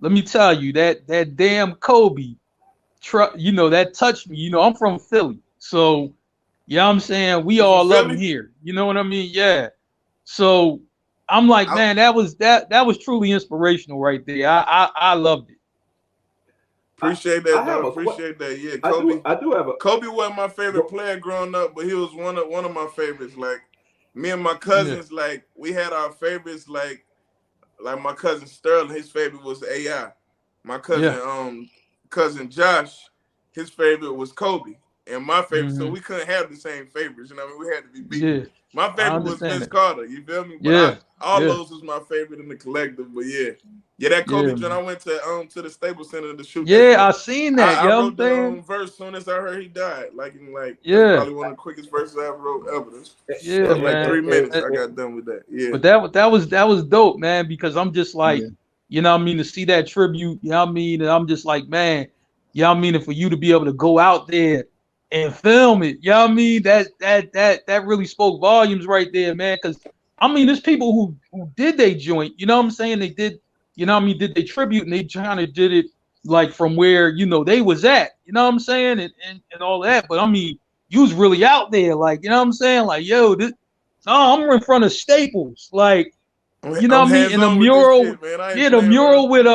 let me tell you that damn Kobe, that touched me. I'm from Philly, so yeah, I'm saying we You from all love him Philly? here. You know what I mean? Yeah. So I'm like, I man, that was truly inspirational right there. I loved it. appreciate I that, have though. a Appreciate that. Yeah, I do have a Kobe wasn't my favorite go, player growing up, but he was one of my favorites. Like me and my Yeah, cousins, like we had our favorites. Like my cousin Sterling, his favorite was AI. My yeah, cousin Josh, his favorite was Kobe, and my favorite. So hmm we couldn't have the same favorites. You know, what I mean, we had to be beefing. yeah. My I favorite was understand Vince that. Carter. You feel me? But Yeah, all yeah, those was my favorite in the collective. But yeah, yeah, that yeah, Kobe joint. man. I went to the Staples Center to shoot that Yeah, joint. I seen that. I You know what I'm wrote the saying? verse soon as I heard he died. That's Yeah, probably one of the quickest verses I ever wrote ever. That yeah, was like man. 3 minutes. Uh, I got done with that. Yeah. But that was dope, man. Because I'm just like, Yeah. what I mean, to see that tribute. You know what I mean? And I'm just like, man, what I mean, and for you to be able to go out there and film it. You know what I mean? That really spoke volumes right there, man. Because I mean, there's people who did they joint. You know what I'm saying? They did. You know what I mean? Did they tribute and they kind of did it like from where they was at. You know what I'm saying? And all that. But I mean, you was really out there, like, you know what I'm saying? Like, yo, this. No, I'm in front of Staples, like, you know I'm what I mean? hands And the on with this mural, shit, man. I ain't yeah, the playing mural around. with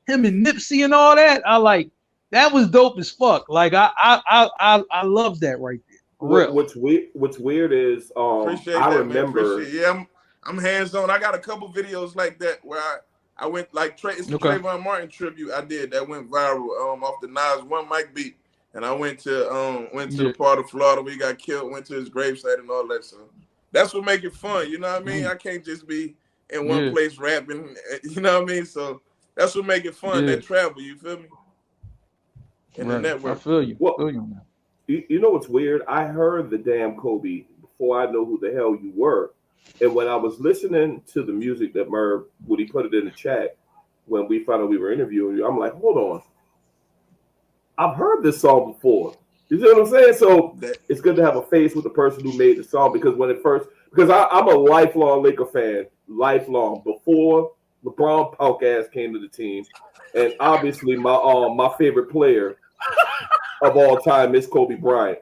him and Nipsey and all that. I like that was dope as fuck. Like I love that right there. For real. what's weird is Appreciate I that, man. Appreciate remember. it. Yeah, I'm hands on. I got a couple videos like that where I went like it's the Okay. Trayvon Martin tribute I did that went viral off the Nas One Mic beat, and I went to the Yeah. part of Florida where he got killed, went to his gravesite and all that. So that's what make it fun. You know what I mean? Mm, I can't just be in one yeah. place rapping. You know what I mean? So that's what make it fun. Yeah. That travel. You feel me? And the Right. I network. feel you. Well, Feel you, man. you know what's weird? I heard the damn Kobe before I know who the hell you were, and when I was listening to the music that Merv, when he put it in the chat, when we found out we were interviewing you, I'm like, hold on, I've heard this song before. You see what I'm saying? So That it's good to have a face with the person who made the song because because I'm a lifelong Laker fan, lifelong before LeBron punk ass came to the team, and obviously my favorite player of all time is Kobe Bryant.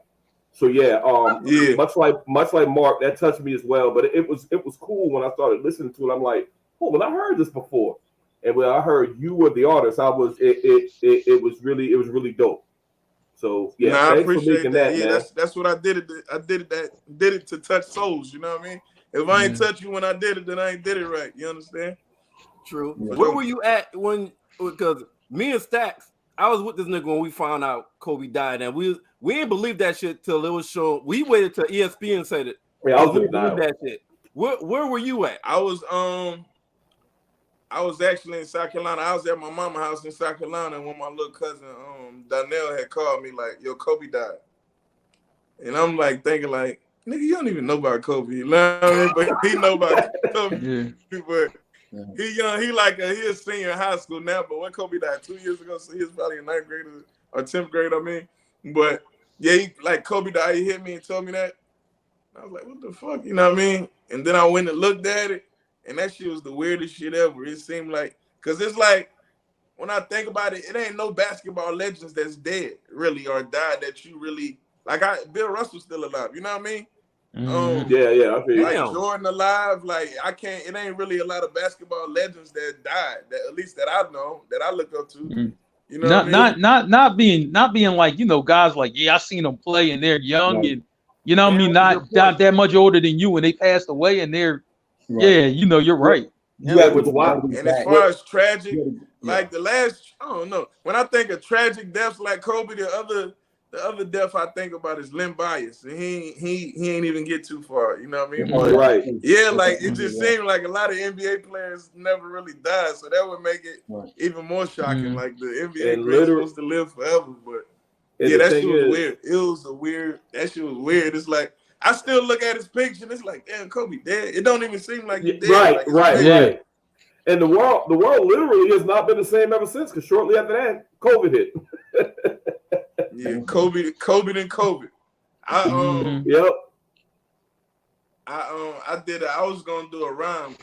So yeah, yeah. much like Mark, that touched me as well. But it was cool when I started listening to it. I'm like, oh, well, I heard this before. And when I heard you were the artist, it was really dope. So yeah, Nah, I thanks for appreciate making that. that, Yeah, man. that's what I did it. Did it to touch souls. You know what I mean? If I ain't Yeah. touch you when I did it, then I ain't did it right. You understand? True. For Where sure. were you at because me and Stacks, I was with this nigga when we found out Kobe died, and we didn't believe that shit till it was shown. We waited till ESPN said it Yeah, I because was we in didn't believe denial. that shit. Where were you at? I was actually in South Carolina. I was at my mama's house in South Carolina when my little cousin Donnell had called me like, "Yo, Kobe died," and I'm like thinking like, "Nigga, you don't even know about Kobe." You know what I mean? But he know about Kobe. Yeah. But he young. He a senior in high school now. But when Kobe died 2 years ago, so he was probably in ninth grade or 10th grade. I mean, but yeah, like Kobe died. He hit me and told me that. I was like, what the fuck? You know what I mean? And then I went and looked at it, and that shit was the weirdest shit ever. It seemed like, because it's like, when I think about it, it ain't no basketball legends that's dead, really, or died that you really, like, Bill Russell's still alive. You know what I mean? Hmm. Yeah, I feel you. Like Damn. Jordan alive, like, it ain't really a lot of basketball legends that died, that at least that I know, that I look up to. You know what Not I mean? not not not being like guys like, yeah, I seen them play and they're young Right. and what I Damn, mean, that's a good not point. that much older than you and they passed away and they're, Right. yeah, you're Well, right. you Yeah. have to What's go why? all the way And as back. far What? as tragic, You gotta- Yeah. like the last, I don't know. When I think of tragic deaths like Kobe, the other death I think about is Len Bias, and he ain't even get too far. You know what I mean? Oh, But that's Right. true. yeah, Okay, like you it did just that. seemed like a lot of NBA players never really died, so that would make it Right. even more shocking. Mm-hmm. Like the NBA And greats literally, supposed to live forever, but and yeah, the that thing shit was is, weird. It was a weird. That shit was weird. It's like I still look at his picture, and it's like, damn, Kobe dead. It don't even seem like he yeah, dead. right, Like his right, face. Yeah. right. And the world literally has not been the same ever since. Because shortly after that, COVID hit. Yeah, Kobe then COVID. I Mm-hmm. Yep. I was gonna do a rhyme.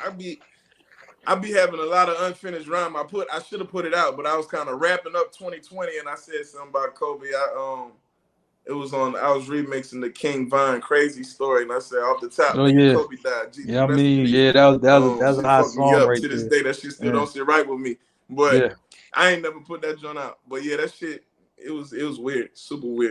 I be having a lot of unfinished rhyme. I should have put it out, but I was kind of wrapping up 2020, and I said something about Kobe. I was remixing the King Von Crazy Story, and I said off the top, Oh nigga, yeah. Kobe died. Jesus, Yeah, I rest in mean, peace. yeah, that was a Shit hot fucked me song up right to this there. day. That shit still Yeah. don't sit right with me. But Yeah. I ain't never put that joint out. But yeah, that shit, it was weird, super weird.